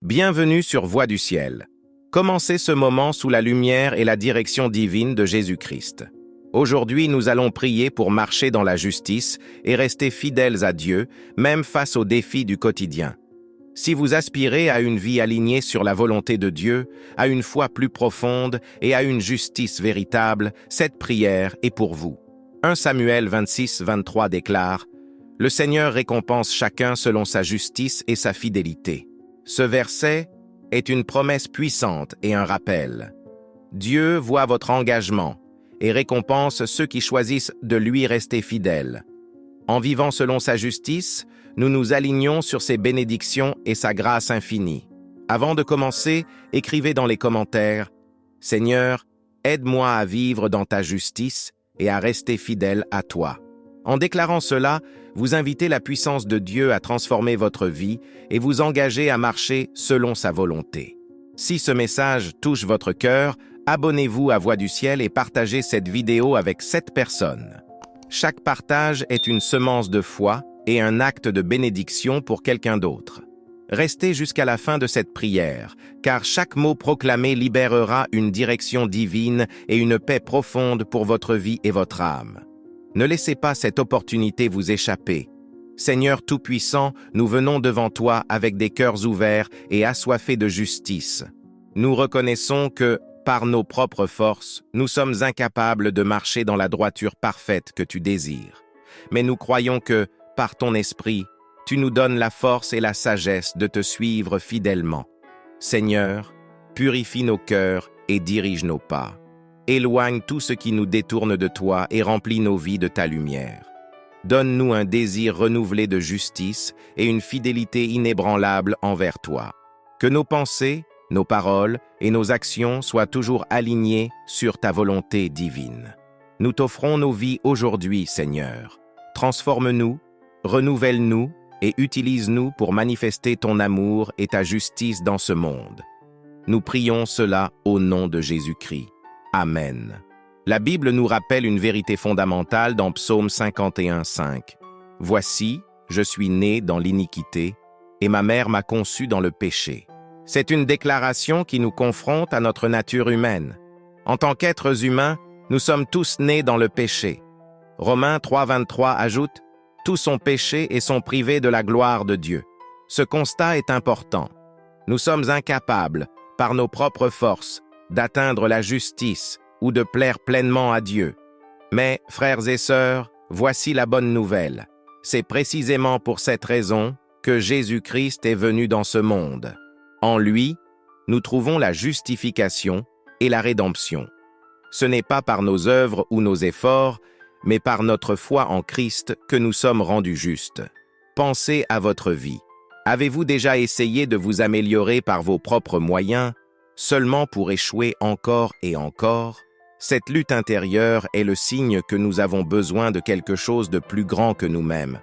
Bienvenue sur Voix du ciel. Commencez ce moment sous la lumière et la direction divine de Jésus-Christ. Aujourd'hui, nous allons prier pour marcher dans la justice et rester fidèles à Dieu, même face aux défis du quotidien. Si vous aspirez à une vie alignée sur la volonté de Dieu, à une foi plus profonde et à une justice véritable, cette prière est pour vous. 1 Samuel 26-23 déclare « Le Seigneur récompense chacun selon sa justice et sa fidélité ». Ce verset est une promesse puissante et un rappel. Dieu voit votre engagement et récompense ceux qui choisissent de lui rester fidèles. En vivant selon sa justice, nous nous alignons sur ses bénédictions et sa grâce infinie. Avant de commencer, écrivez dans les commentaires « Seigneur, aide-moi à vivre dans ta justice et à rester fidèle à toi ». En déclarant cela, vous invitez la puissance de Dieu à transformer votre vie et vous engagez à marcher selon sa volonté. Si ce message touche votre cœur, abonnez-vous à Voix du ciel et partagez cette vidéo avec 7 personnes. Chaque partage est une semence de foi et un acte de bénédiction pour quelqu'un d'autre. Restez jusqu'à la fin de cette prière, car chaque mot proclamé libérera une direction divine et une paix profonde pour votre vie et votre âme. Ne laissez pas cette opportunité vous échapper. Seigneur Tout-Puissant, nous venons devant toi avec des cœurs ouverts et assoiffés de justice. Nous reconnaissons que, par nos propres forces, nous sommes incapables de marcher dans la droiture parfaite que tu désires. Mais nous croyons que, par ton esprit, tu nous donnes la force et la sagesse de te suivre fidèlement. Seigneur, purifie nos cœurs et dirige nos pas. Éloigne tout ce qui nous détourne de toi et remplis nos vies de ta lumière. Donne-nous un désir renouvelé de justice et une fidélité inébranlable envers toi. Que nos pensées, nos paroles et nos actions soient toujours alignées sur ta volonté divine. Nous t'offrons nos vies aujourd'hui, Seigneur. Transforme-nous, renouvelle-nous et utilise-nous pour manifester ton amour et ta justice dans ce monde. Nous prions cela au nom de Jésus-Christ. Amen. La Bible nous rappelle une vérité fondamentale dans Psaume 51:5. « Voici, je suis né dans l'iniquité, et ma mère m'a conçu dans le péché. » C'est une déclaration qui nous confronte à notre nature humaine. En tant qu'êtres humains, nous sommes tous nés dans le péché. Romains 3:23 ajoute « Tous ont péché et sont privés de la gloire de Dieu. » Ce constat est important. Nous sommes incapables, par nos propres forces, d'atteindre la justice ou de plaire pleinement à Dieu. Mais, frères et sœurs, voici la bonne nouvelle. C'est précisément pour cette raison que Jésus-Christ est venu dans ce monde. En lui, nous trouvons la justification et la rédemption. Ce n'est pas par nos œuvres ou nos efforts, mais par notre foi en Christ que nous sommes rendus justes. Pensez à votre vie. Avez-vous déjà essayé de vous améliorer par vos propres moyens, seulement pour échouer encore et encore? Cette lutte intérieure est le signe que nous avons besoin de quelque chose de plus grand que nous-mêmes.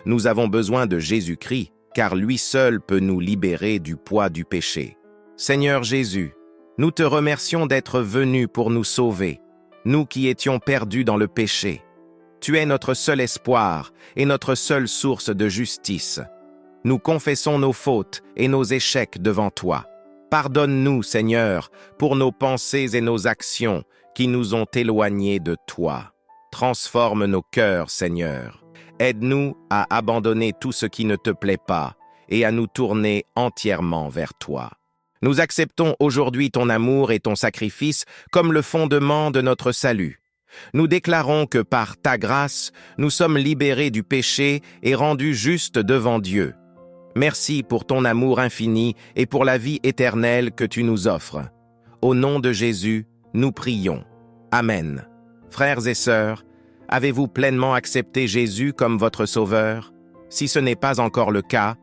Nous avons besoin de Jésus-Christ, car lui seul peut nous libérer du poids du péché. Seigneur Jésus, nous te remercions d'être venu pour nous sauver, nous qui étions perdus dans le péché. Tu es notre seul espoir et notre seule source de justice. Nous confessons nos fautes et nos échecs devant toi. Pardonne-nous, Seigneur, pour nos pensées et nos actions qui nous ont éloignés de toi. Transforme nos cœurs, Seigneur. Aide-nous à abandonner tout ce qui ne te plaît pas et à nous tourner entièrement vers toi. Nous acceptons aujourd'hui ton amour et ton sacrifice comme le fondement de notre salut. Nous déclarons que par ta grâce, nous sommes libérés du péché et rendus justes devant Dieu. Merci pour ton amour infini et pour la vie éternelle que tu nous offres. Au nom de Jésus, nous prions. Amen. Frères et sœurs, avez-vous pleinement accepté Jésus comme votre Sauveur? Si ce n'est pas encore le cas,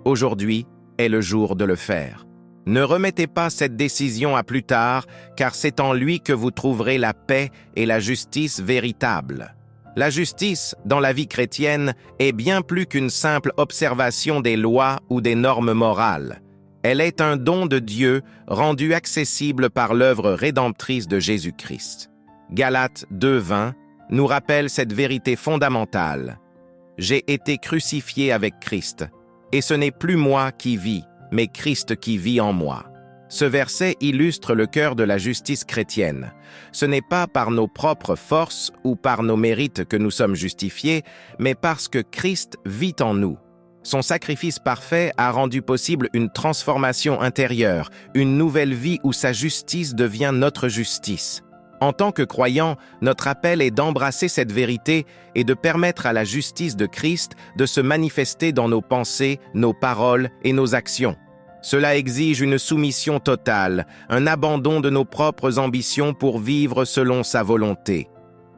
aujourd'hui est le jour de le faire. Ne remettez pas cette décision à plus tard, car c'est en lui que vous trouverez la paix et la justice véritable. La justice, dans la vie chrétienne, est bien plus qu'une simple observation des lois ou des normes morales. Elle est un don de Dieu rendu accessible par l'œuvre rédemptrice de Jésus-Christ. Galates 2:20 nous rappelle cette vérité fondamentale. « J'ai été crucifié avec Christ, et ce n'est plus moi qui vis, mais Christ qui vit en moi. Ce verset illustre le cœur de la justice chrétienne. Ce n'est pas par nos propres forces ou par nos mérites que nous sommes justifiés, mais parce que Christ vit en nous. Son sacrifice parfait a rendu possible une transformation intérieure, une nouvelle vie où sa justice devient notre justice. En tant que croyants, notre appel est d'embrasser cette vérité et de permettre à la justice de Christ de se manifester dans nos pensées, nos paroles et nos actions. Cela exige une soumission totale, un abandon de nos propres ambitions pour vivre selon sa volonté.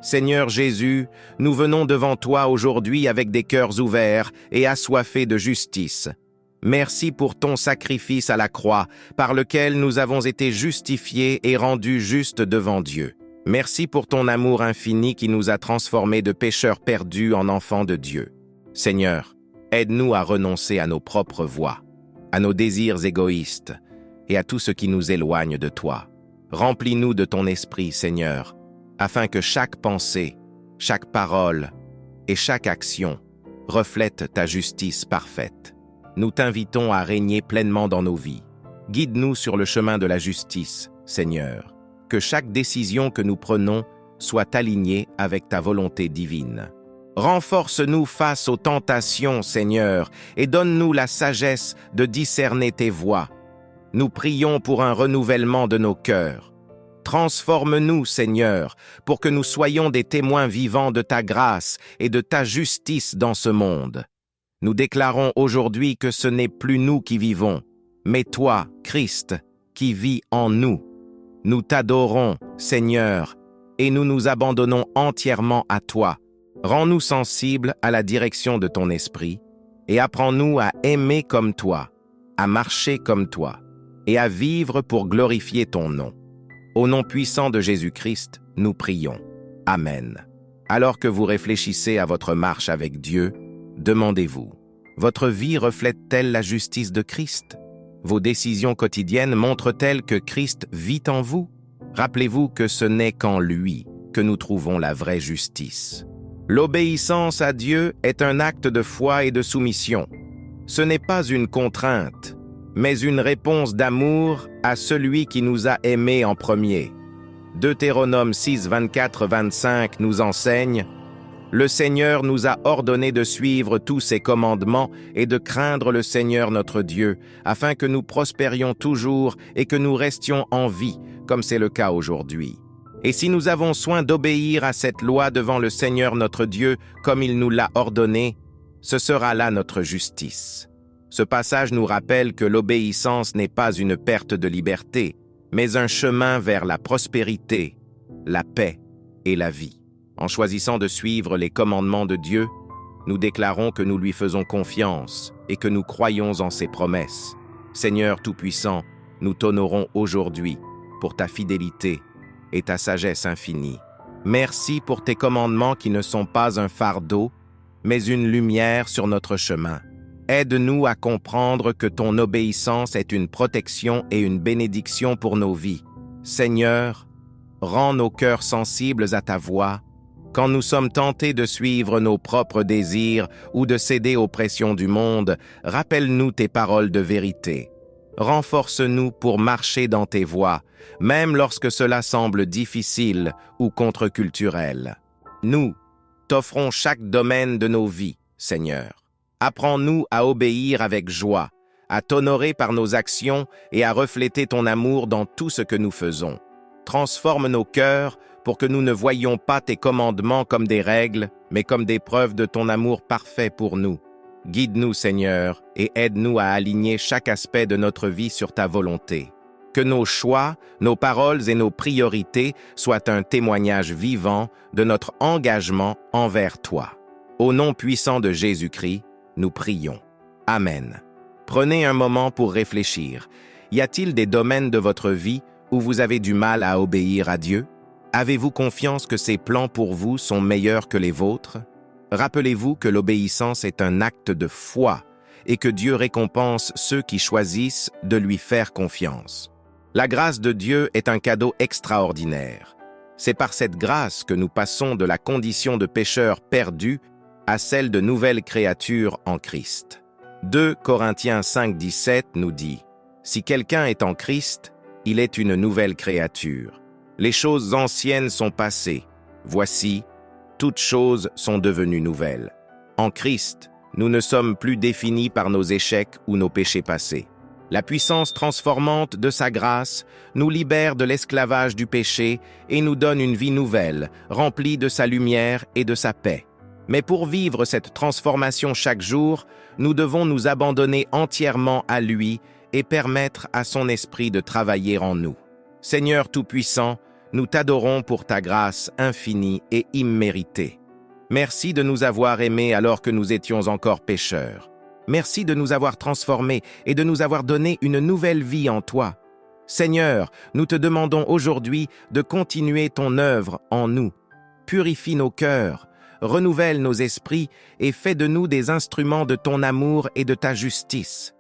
Seigneur Jésus, nous venons devant toi aujourd'hui avec des cœurs ouverts et assoiffés de justice. Merci pour ton sacrifice à la croix, par lequel nous avons été justifiés et rendus justes devant Dieu. Merci pour ton amour infini qui nous a transformés de pécheurs perdus en enfants de Dieu. Seigneur, aide-nous à renoncer à nos propres voies, à nos désirs égoïstes et à tout ce qui nous éloigne de toi. Remplis-nous de ton esprit, Seigneur, afin que chaque pensée, chaque parole et chaque action reflètent ta justice parfaite. Nous t'invitons à régner pleinement dans nos vies. Guide-nous sur le chemin de la justice, Seigneur. Que chaque décision que nous prenons soit alignée avec ta volonté divine. Renforce-nous face aux tentations, Seigneur, et donne-nous la sagesse de discerner tes voies. Nous prions pour un renouvellement de nos cœurs. Transforme-nous, Seigneur, pour que nous soyons des témoins vivants de ta grâce et de ta justice dans ce monde. Nous déclarons aujourd'hui que ce n'est plus nous qui vivons, mais toi, Christ, qui vis en nous. Nous t'adorons, Seigneur, et nous nous abandonnons entièrement à toi. Rends-nous sensibles à la direction de ton esprit et apprends-nous à aimer comme toi, à marcher comme toi et à vivre pour glorifier ton nom. Au nom puissant de Jésus-Christ, nous prions. Amen. Alors que vous réfléchissez à votre marche avec Dieu, demandez-vous, votre vie reflète-t-elle la justice de Christ? Vos décisions quotidiennes montrent-elles que Christ vit en vous? Rappelez-vous que ce n'est qu'en lui que nous trouvons la vraie justice. L'obéissance à Dieu est un acte de foi et de soumission. Ce n'est pas une contrainte, mais une réponse d'amour à celui qui nous a aimés en premier. Deutéronome 6, 24-25 nous enseigne « Le Seigneur nous a ordonné de suivre tous ses commandements et de craindre le Seigneur notre Dieu, afin que nous prospérions toujours et que nous restions en vie, comme c'est le cas aujourd'hui. » Et si nous avons soin d'obéir à cette loi devant le Seigneur notre Dieu, comme il nous l'a ordonné, ce sera là notre justice. Ce passage nous rappelle que l'obéissance n'est pas une perte de liberté, mais un chemin vers la prospérité, la paix et la vie. En choisissant de suivre les commandements de Dieu, nous déclarons que nous lui faisons confiance et que nous croyons en ses promesses. Seigneur Tout-Puissant, nous t'honorons aujourd'hui pour ta fidélité et ta sagesse infinie. Merci pour tes commandements qui ne sont pas un fardeau, mais une lumière sur notre chemin. Aide-nous à comprendre que ton obéissance est une protection et une bénédiction pour nos vies. Seigneur, rends nos cœurs sensibles à ta voix. Quand nous sommes tentés de suivre nos propres désirs ou de céder aux pressions du monde, rappelle-nous tes paroles de vérité. Renforce-nous pour marcher dans tes voies, même lorsque cela semble difficile ou contre-culturel. Nous t'offrons chaque domaine de nos vies, Seigneur. Apprends-nous à obéir avec joie, à t'honorer par nos actions et à refléter ton amour dans tout ce que nous faisons. Transforme nos cœurs pour que nous ne voyions pas tes commandements comme des règles, mais comme des preuves de ton amour parfait pour nous. Guide-nous, Seigneur, et aide-nous à aligner chaque aspect de notre vie sur ta volonté. Que nos choix, nos paroles et nos priorités soient un témoignage vivant de notre engagement envers toi. Au nom puissant de Jésus-Christ, nous prions. Amen. Prenez un moment pour réfléchir. Y a-t-il des domaines de votre vie où vous avez du mal à obéir à Dieu? Avez-vous confiance que ses plans pour vous sont meilleurs que les vôtres? Rappelez-vous que l'obéissance est un acte de foi et que Dieu récompense ceux qui choisissent de lui faire confiance. La grâce de Dieu est un cadeau extraordinaire. C'est par cette grâce que nous passons de la condition de pécheurs perdus à celle de nouvelles créatures en Christ. 2 Corinthiens 5,17 nous dit « Si quelqu'un est en Christ, il est une nouvelle créature. Les choses anciennes sont passées. Voici, toutes choses sont devenues nouvelles. En Christ, nous ne sommes plus définis par nos échecs ou nos péchés passés. La puissance transformante de sa grâce nous libère de l'esclavage du péché et nous donne une vie nouvelle, remplie de sa lumière et de sa paix. Mais pour vivre cette transformation chaque jour, nous devons nous abandonner entièrement à lui et permettre à son esprit de travailler en nous. Seigneur Tout-Puissant, nous t'adorons pour ta grâce infinie et imméritée. Merci de nous avoir aimés alors que nous étions encore pécheurs. Merci de nous avoir transformés et de nous avoir donné une nouvelle vie en toi. Seigneur, nous te demandons aujourd'hui de continuer ton œuvre en nous. Purifie nos cœurs, renouvelle nos esprits et fais de nous des instruments de ton amour et de ta justice.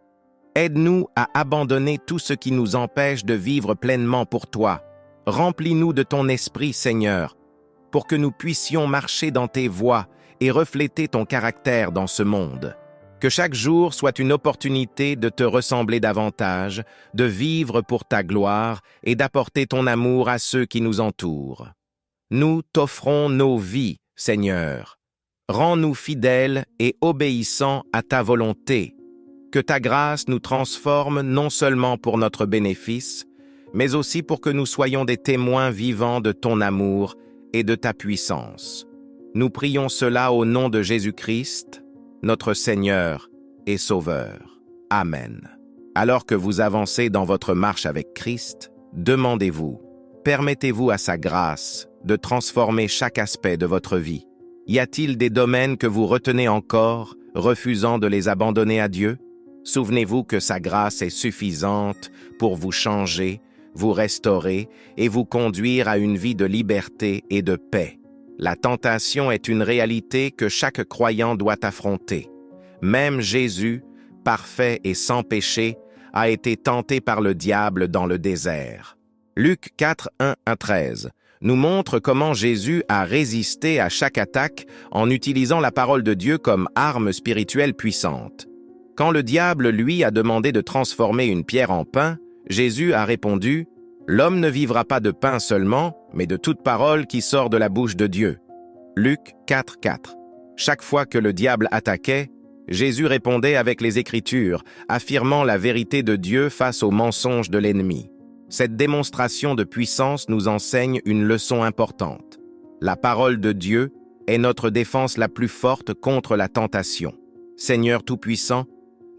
Aide-nous à abandonner tout ce qui nous empêche de vivre pleinement pour toi. Remplis-nous de ton esprit, Seigneur, pour que nous puissions marcher dans tes voies et refléter ton caractère dans ce monde. Que chaque jour soit une opportunité de te ressembler davantage, de vivre pour ta gloire et d'apporter ton amour à ceux qui nous entourent. Nous t'offrons nos vies, Seigneur. Rends-nous fidèles et obéissants à ta volonté. Que ta grâce nous transforme non seulement pour notre bénéfice, mais aussi pour que nous soyons des témoins vivants de ton amour et de ta puissance. Nous prions cela au nom de Jésus-Christ, notre Seigneur et Sauveur. Amen. Alors que vous avancez dans votre marche avec Christ, demandez-vous, permettez-vous à sa grâce de transformer chaque aspect de votre vie. Y a-t-il des domaines que vous retenez encore, refusant de les abandonner à Dieu? Souvenez-vous que sa grâce est suffisante pour vous changer, vous restaurer et vous conduire à une vie de liberté et de paix. La tentation est une réalité que chaque croyant doit affronter. Même Jésus, parfait et sans péché, a été tenté par le diable dans le désert. Luc 4, 1 à 13 nous montre comment Jésus a résisté à chaque attaque en utilisant la parole de Dieu comme arme spirituelle puissante. Quand le diable, lui, a demandé de transformer une pierre en pain, Jésus a répondu « L'homme ne vivra pas de pain seulement, mais de toute parole qui sort de la bouche de Dieu. » Luc 4, 4. Chaque fois que le diable attaquait, Jésus répondait avec les Écritures, affirmant la vérité de Dieu face aux mensonges de l'ennemi. Cette démonstration de puissance nous enseigne une leçon importante. La parole de Dieu est notre défense la plus forte contre la tentation. Seigneur Tout-Puissant,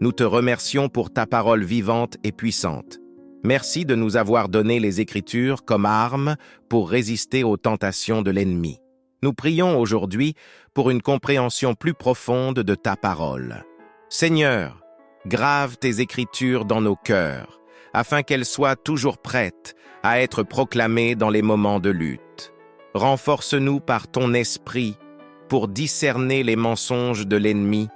nous te remercions pour ta parole vivante et puissante. Merci de nous avoir donné les Écritures comme arme pour résister aux tentations de l'ennemi. Nous prions aujourd'hui pour une compréhension plus profonde de ta parole. Seigneur, grave tes Écritures dans nos cœurs, afin qu'elles soient toujours prêtes à être proclamées dans les moments de lutte. Renforce-nous par ton esprit pour discerner les mensonges de l'ennemi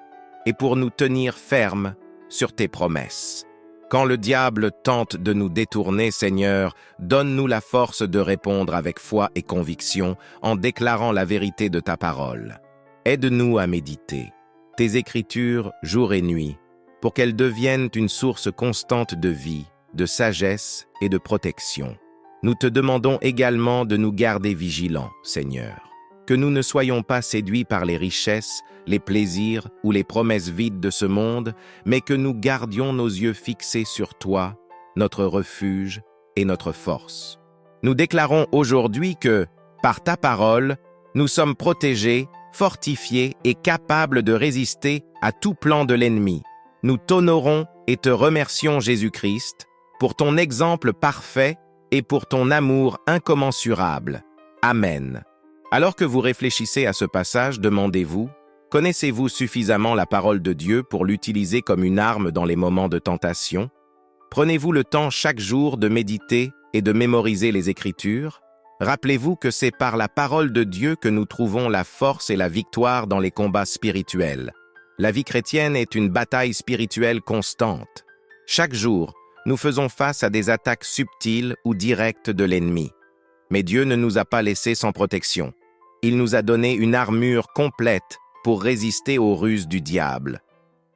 et pour nous tenir fermes sur tes promesses. Quand le diable tente de nous détourner, Seigneur, donne-nous la force de répondre avec foi et conviction en déclarant la vérité de ta parole. Aide-nous à méditer tes Écritures jour et nuit pour qu'elles deviennent une source constante de vie, de sagesse et de protection. Nous te demandons également de nous garder vigilants, Seigneur. Que nous ne soyons pas séduits par les richesses, les plaisirs ou les promesses vides de ce monde, mais que nous gardions nos yeux fixés sur toi, notre refuge et notre force. Nous déclarons aujourd'hui que, par ta parole, nous sommes protégés, fortifiés et capables de résister à tout plan de l'ennemi. Nous t'honorons et te remercions, Jésus-Christ, pour ton exemple parfait et pour ton amour incommensurable. Amen. Alors que vous réfléchissez à ce passage, demandez-vous, connaissez-vous suffisamment la parole de Dieu pour l'utiliser comme une arme dans les moments de tentation? Prenez-vous le temps chaque jour de méditer et de mémoriser les Écritures? Rappelez-vous que c'est par la parole de Dieu que nous trouvons la force et la victoire dans les combats spirituels. La vie chrétienne est une bataille spirituelle constante. Chaque jour, nous faisons face à des attaques subtiles ou directes de l'ennemi. Mais Dieu ne nous a pas laissés sans protection. Il nous a donné une armure complète pour résister aux ruses du diable.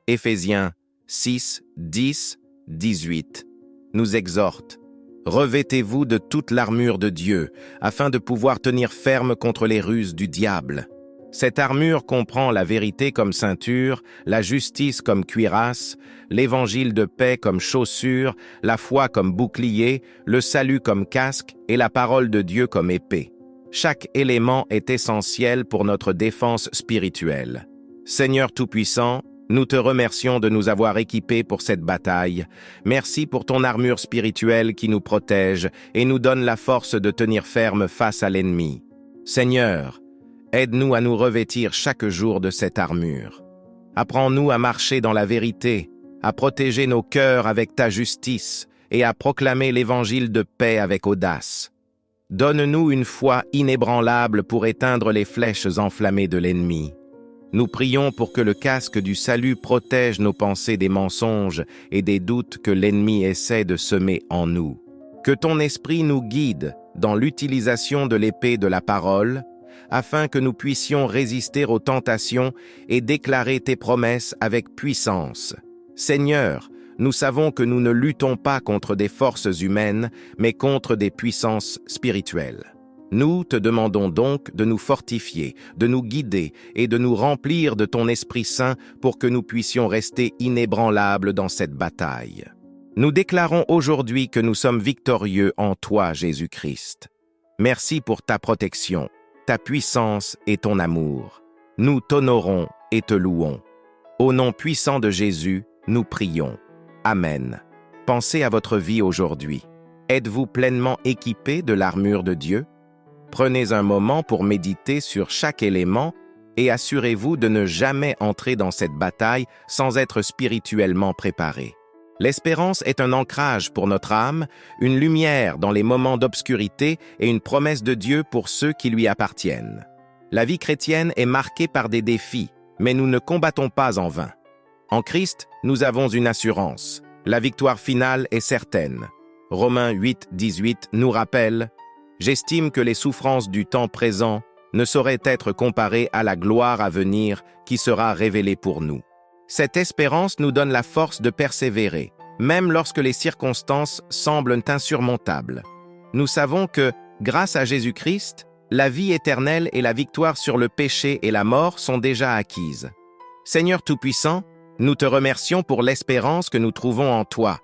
Éphésiens 6, 10, 18 nous exhorte. Revêtez-vous de toute l'armure de Dieu, afin de pouvoir tenir ferme contre les ruses du diable. Cette armure comprend la vérité comme ceinture, la justice comme cuirasse, l'évangile de paix comme chaussure, la foi comme bouclier, le salut comme casque et la parole de Dieu comme épée. Chaque élément est essentiel pour notre défense spirituelle. Seigneur Tout-Puissant, nous te remercions de nous avoir équipés pour cette bataille. Merci pour ton armure spirituelle qui nous protège et nous donne la force de tenir ferme face à l'ennemi. Seigneur, aide-nous à nous revêtir chaque jour de cette armure. Apprends-nous à marcher dans la vérité, à protéger nos cœurs avec ta justice et à proclamer l'évangile de paix avec audace. Donne-nous une foi inébranlable pour éteindre les flèches enflammées de l'ennemi. Nous prions pour que le casque du salut protège nos pensées des mensonges et des doutes que l'ennemi essaie de semer en nous. Que ton esprit nous guide dans l'utilisation de l'épée de la parole, afin que nous puissions résister aux tentations et déclarer tes promesses avec puissance. Seigneur, nous savons que nous ne luttons pas contre des forces humaines, mais contre des puissances spirituelles. Nous te demandons donc de nous fortifier, de nous guider et de nous remplir de ton Esprit Saint pour que nous puissions rester inébranlables dans cette bataille. Nous déclarons aujourd'hui que nous sommes victorieux en toi, Jésus-Christ. Merci pour ta protection, ta puissance et ton amour. Nous t'honorons et te louons. Au nom puissant de Jésus, nous prions. Amen. Pensez à votre vie aujourd'hui. Êtes-vous pleinement équipé de l'armure de Dieu? Prenez un moment pour méditer sur chaque élément et assurez-vous de ne jamais entrer dans cette bataille sans être spirituellement préparé. L'espérance est un ancrage pour notre âme, une lumière dans les moments d'obscurité et une promesse de Dieu pour ceux qui lui appartiennent. La vie chrétienne est marquée par des défis, mais nous ne combattons pas en vain. En Christ, nous avons une assurance. La victoire finale est certaine. Romains 8, 18 nous rappelle « J'estime que les souffrances du temps présent ne sauraient être comparées à la gloire à venir qui sera révélée pour nous. » Cette espérance nous donne la force de persévérer, même lorsque les circonstances semblent insurmontables. Nous savons que, grâce à Jésus-Christ, la vie éternelle et la victoire sur le péché et la mort sont déjà acquises. Seigneur Tout-Puissant, nous te remercions pour l'espérance que nous trouvons en toi.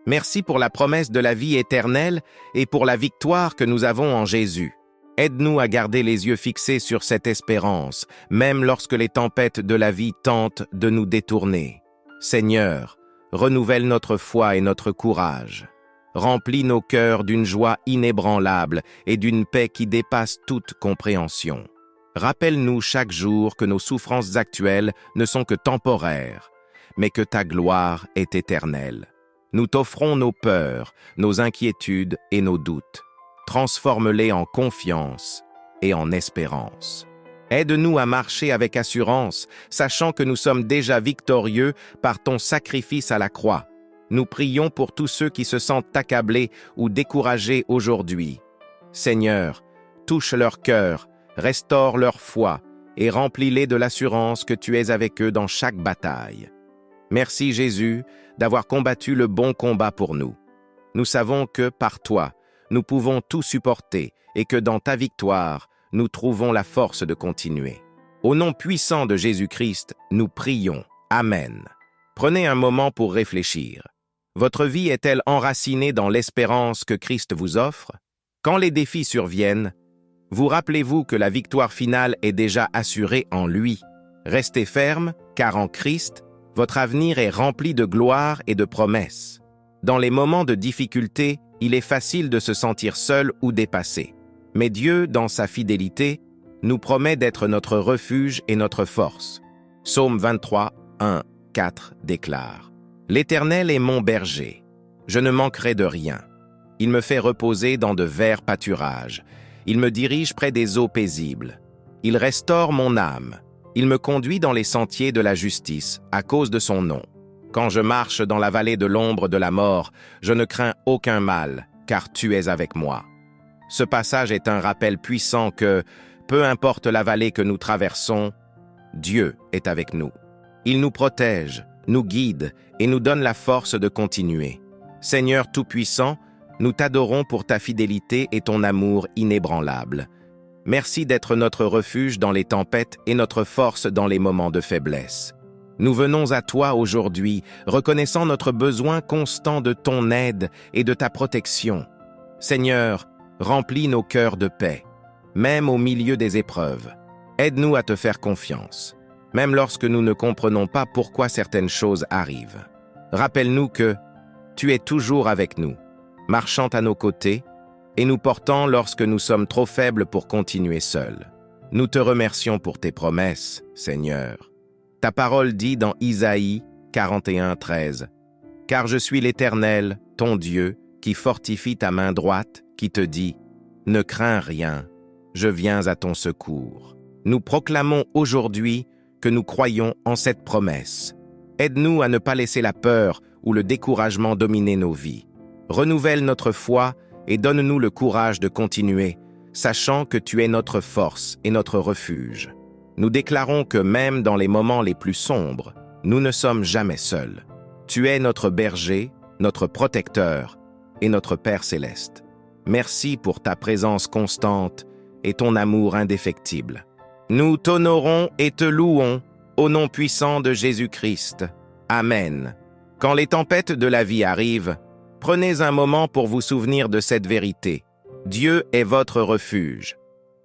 Merci pour la promesse de la vie éternelle et pour la victoire que nous avons en Jésus. Aide-nous à garder les yeux fixés sur cette espérance, même lorsque les tempêtes de la vie tentent de nous détourner. Seigneur, renouvelle notre foi et notre courage. Remplis nos cœurs d'une joie inébranlable et d'une paix qui dépasse toute compréhension. Rappelle-nous chaque jour que nos souffrances actuelles ne sont que temporaires, mais que ta gloire est éternelle. Nous t'offrons nos peurs, nos inquiétudes et nos doutes. Transforme-les en confiance et en espérance. Aide-nous à marcher avec assurance, sachant que nous sommes déjà victorieux par ton sacrifice à la croix. Nous prions pour tous ceux qui se sentent accablés ou découragés aujourd'hui. Seigneur, touche leur cœur, restaure leur foi et remplis-les de l'assurance que tu es avec eux dans chaque bataille. Merci Jésus d'avoir combattu le bon combat pour nous. Nous savons que, par toi, nous pouvons tout supporter et que dans ta victoire, nous trouvons la force de continuer. Au nom puissant de Jésus-Christ, nous prions. Amen. Prenez un moment pour réfléchir. Votre vie est-elle enracinée dans l'espérance que Christ vous offre? Quand les défis surviennent, vous rappelez-vous que la victoire finale est déjà assurée en lui. Restez ferme, car en Christ, votre avenir est rempli de gloire et de promesses. Dans les moments de difficulté, il est facile de se sentir seul ou dépassé. Mais Dieu, dans sa fidélité, nous promet d'être notre refuge et notre force. Psaume 23, 1, 4 déclare « L'Éternel est mon berger. Je ne manquerai de rien. Il me fait reposer dans de verts pâturages. Il me dirige près des eaux paisibles. Il restaure mon âme. Il me conduit dans les sentiers de la justice, à cause de son nom. Quand je marche dans la vallée de l'ombre de la mort, je ne crains aucun mal, car tu es avec moi. » Ce passage est un rappel puissant que, peu importe la vallée que nous traversons, Dieu est avec nous. Il nous protège, nous guide et nous donne la force de continuer. Seigneur Tout-Puissant, nous t'adorons pour ta fidélité et ton amour inébranlable. Merci d'être notre refuge dans les tempêtes et notre force dans les moments de faiblesse. Nous venons à toi aujourd'hui, reconnaissant notre besoin constant de ton aide et de ta protection. Seigneur, remplis nos cœurs de paix, même au milieu des épreuves. Aide-nous à te faire confiance, même lorsque nous ne comprenons pas pourquoi certaines choses arrivent. Rappelle-nous que tu es toujours avec nous, marchant à nos côtés et nous portant lorsque nous sommes trop faibles pour continuer seuls. Nous te remercions pour tes promesses, Seigneur. Ta parole dit dans Isaïe 41:13, « Car je suis l'Éternel, ton Dieu, qui fortifie ta main droite, qui te dit, « Ne crains rien, je viens à ton secours. » Nous proclamons aujourd'hui que nous croyons en cette promesse. Aide-nous à ne pas laisser la peur ou le découragement dominer nos vies. Renouvelle notre foi et donne-nous le courage de continuer, sachant que tu es notre force et notre refuge. Nous déclarons que même dans les moments les plus sombres, nous ne sommes jamais seuls. Tu es notre berger, notre protecteur et notre Père céleste. Merci pour ta présence constante et ton amour indéfectible. Nous t'honorons et te louons au nom puissant de Jésus-Christ. Amen. Quand les tempêtes de la vie arrivent, prenez un moment pour vous souvenir de cette vérité. Dieu est votre refuge.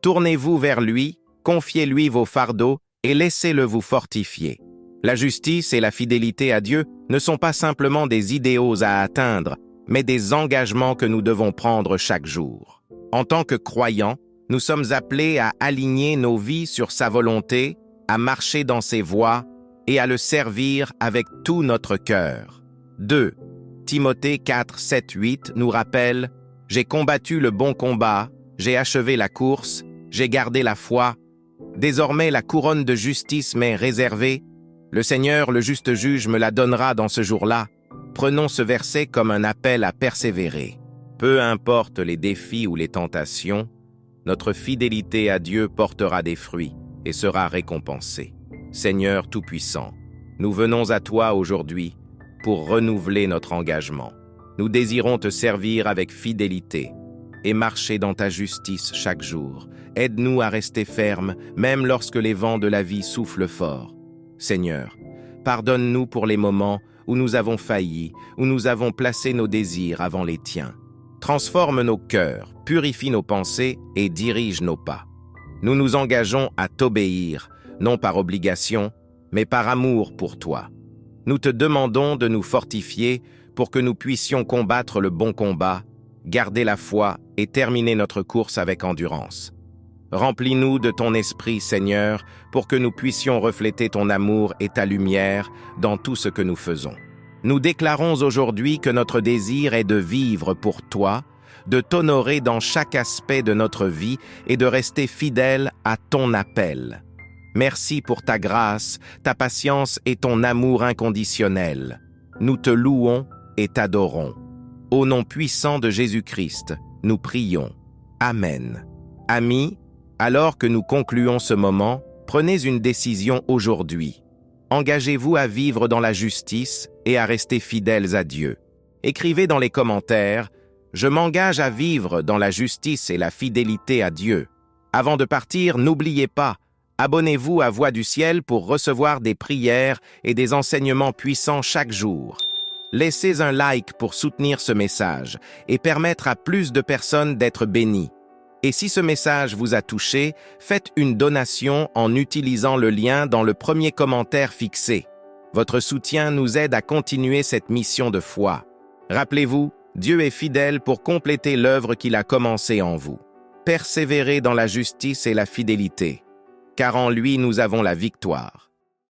Tournez-vous vers lui, confiez-lui vos fardeaux et laissez-le vous fortifier. La justice et la fidélité à Dieu ne sont pas simplement des idéaux à atteindre, mais des engagements que nous devons prendre chaque jour. En tant que croyants, nous sommes appelés à aligner nos vies sur sa volonté, à marcher dans ses voies et à le servir avec tout notre cœur. 2. Timothée 4, 7, 8 nous rappelle « J'ai combattu le bon combat, j'ai achevé la course, j'ai gardé la foi. Désormais la couronne de justice m'est réservée. Le Seigneur, le juste juge, me la donnera dans ce jour-là. » Prenons ce verset comme un appel à persévérer. Peu importe les défis ou les tentations, notre fidélité à Dieu portera des fruits et sera récompensée. Seigneur Tout-Puissant, nous venons à toi aujourd'hui pour renouveler notre engagement. Nous désirons te servir avec fidélité et marcher dans ta justice chaque jour. Aide-nous à rester fermes, même lorsque les vents de la vie soufflent fort. Seigneur, pardonne-nous pour les moments où nous avons failli, où nous avons placé nos désirs avant les tiens. Transforme nos cœurs, purifie nos pensées et dirige nos pas. Nous nous engageons à t'obéir, non par obligation, mais par amour pour toi. Nous te demandons de nous fortifier pour que nous puissions combattre le bon combat, garder la foi et terminer notre course avec endurance. Remplis-nous de ton esprit, Seigneur, pour que nous puissions refléter ton amour et ta lumière dans tout ce que nous faisons. Nous déclarons aujourd'hui que notre désir est de vivre pour toi, de t'honorer dans chaque aspect de notre vie et de rester fidèle à ton appel. Merci pour ta grâce, ta patience et ton amour inconditionnel. Nous te louons et t'adorons. Au nom puissant de Jésus-Christ, nous prions. Amen. Amis, alors que nous concluons ce moment, prenez une décision aujourd'hui. Engagez-vous à vivre dans la justice et à rester fidèles à Dieu. Écrivez dans les commentaires « Je m'engage à vivre dans la justice et la fidélité à Dieu ». Avant de partir, n'oubliez pas, abonnez-vous à Voix du Ciel pour recevoir des prières et des enseignements puissants chaque jour. Laissez un like pour soutenir ce message et permettre à plus de personnes d'être bénies. Et si ce message vous a touché, faites une donation en utilisant le lien dans le premier commentaire fixé. Votre soutien nous aide à continuer cette mission de foi. Rappelez-vous, Dieu est fidèle pour compléter l'œuvre qu'il a commencée en vous. Persévérez dans la justice et la fidélité, car en lui nous avons la victoire.